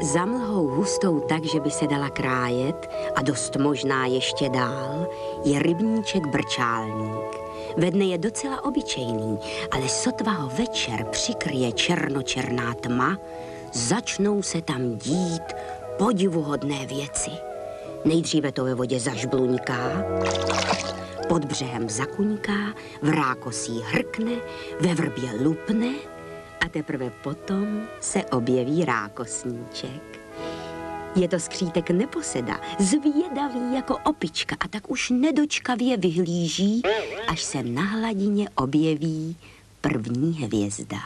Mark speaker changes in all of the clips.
Speaker 1: Za mlhou hustou tak, že by se dala krájet a dost možná ještě dál, je rybníček Brčálník. Ve dne je docela obyčejný, ale sotva ho večer přikryje černočerná tma, začnou se tam dít podivuhodné věci. Nejdříve to ve vodě zažbluňká, pod břehem zakuňká, v rákosí hrkne, ve vrbě lupne a teprve potom se objeví rákosníček. Je to skřítek Neposeda, zvědavý jako opička a tak už nedočkavě vyhlíží, až se na hladině objeví první hvězda.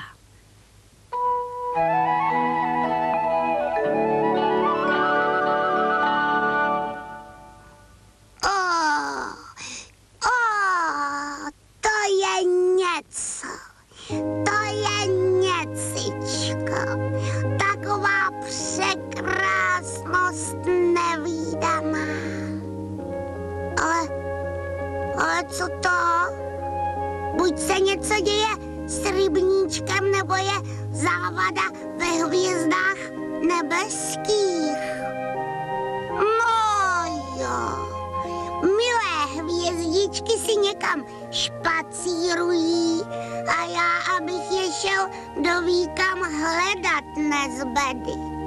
Speaker 2: To je něco. To je něcičko. Taková překrásnost nevídaná. Ale co to? Buď se něco děje s rybníčkem, nebo je závada ve hvězdách nebeských. No jo, milé hvězdičky si někam špacírují a já, abych je šel do výkam hledat, nezbedy.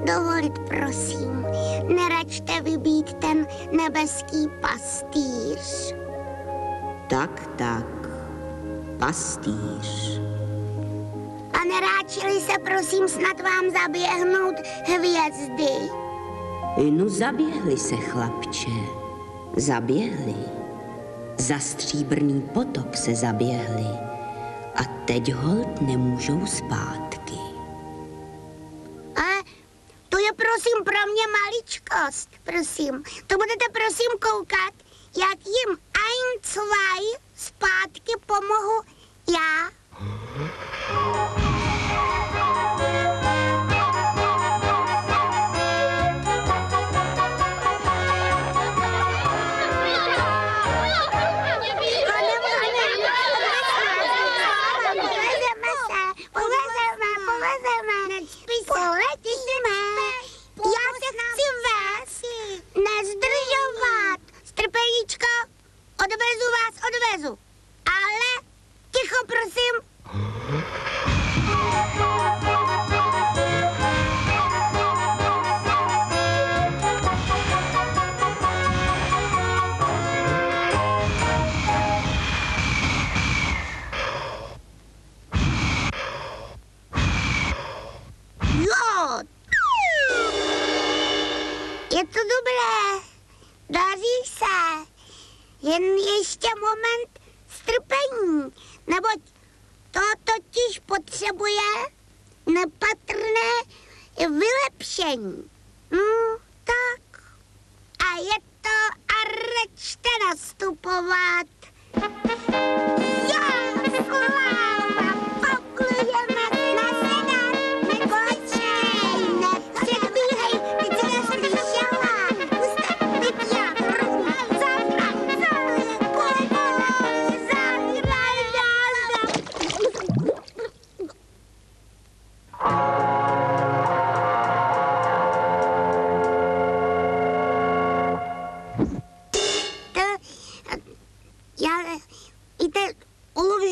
Speaker 2: Dovolit, prosím, neračte vybít ten nebeský pastýř.
Speaker 1: Tak, pastýř.
Speaker 2: A neráčili se, prosím, snad vám zaběhnout hvězdy?
Speaker 1: No zaběhli se, chlapče, zaběhli. Za stříbrný potok se zaběhli a teď holt nemůžou zpátky.
Speaker 2: Prosím, pro mě maličkost, prosím. To budete prosím koukat, jak jim ein, zwei zpátky pomohu já. Odvezu vás, odvezu. Ale ticho, prosím. Jo. Je to dobré. Daří se. Jen ještě moment strpení, neboť to totiž potřebuje nepatrné vylepšení. No, tak. A je to a račte nastupovat. Já, sláva, poklujeme na sedat, nekočej, nepředbíhej, ty co neslyšela. Puste, vypěl,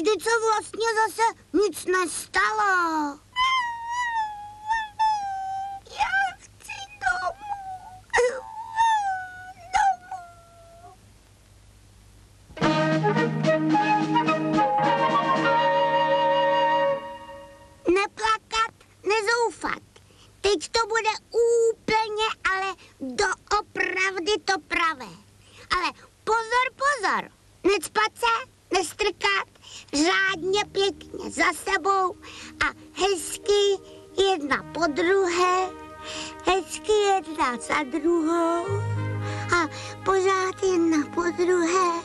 Speaker 2: vždyť se vlastně zase nic nestalo. Já chci domů. Neplakat, nezoufat. Teď to bude úplně, ale doopravdy to pravé. Ale pozor, pozor, necpat se, sestrkat řádně pěkně za sebou a hezky jedna po druhé, hezky jedna za druhou a pořád jedna po druhé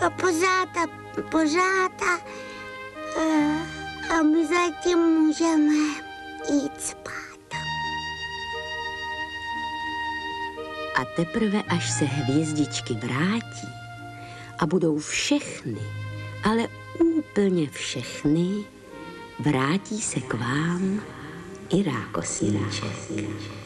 Speaker 2: a pořád a my zatím můžeme jít spát.
Speaker 1: A teprve, až se hvězdičky vrátí a budou všechny, ale úplně všechny, vrátí se k vám i rákosníček.